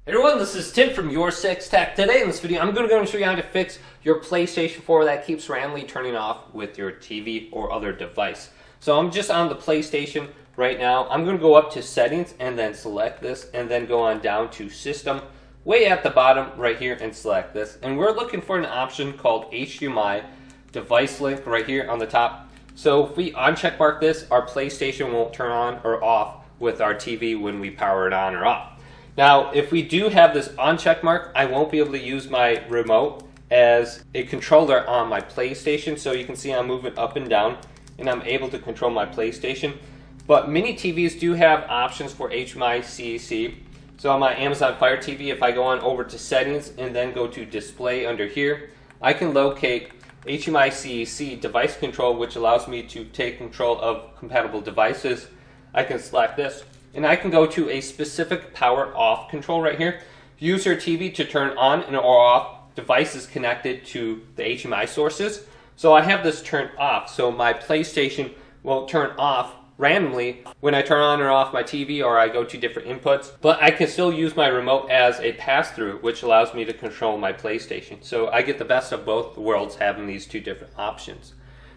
Hey everyone, this is Tim from YourSixTech. Today in this video, I'm going to go and show you how to fix your PlayStation 4 that keeps randomly turning off with your TV or other device. So I'm just on the PlayStation right now. I'm going to go up to Settings and then select this and then go on down to System, way at the bottom right here, and select this. And we're looking for an option called HDMI Device Link right here on the top. So if we uncheck mark this, our PlayStation won't turn on or off with our TV when we power it on or off. Now, if we do have this on check mark, I won't be able to use my remote as a controller on my PlayStation. So you can see I'm moving up and down and I'm able to control my PlayStation. But many TVs do have options for HDMI CEC. So on my Amazon Fire TV, if I go on over to Settings and then go to Display under here, I can locate HDMI CEC Device Control, which allows me to take control of compatible devices. I can select this. And I can go to a specific power off control right here. Use your TV to turn on and or off devices connected to the HDMI sources. So I have this turned off, so my PlayStation won't turn off randomly when I turn on or off my TV or I go to different inputs. But I can still use my remote as a pass-through, which allows me to control my PlayStation. So I get the best of both worlds having these two different options.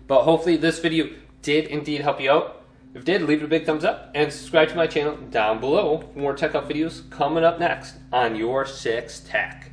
But hopefully this video did indeed help you out. If it did, leave it a big thumbs up and subscribe to my channel down below for more tech up videos coming up next on YourSixTech.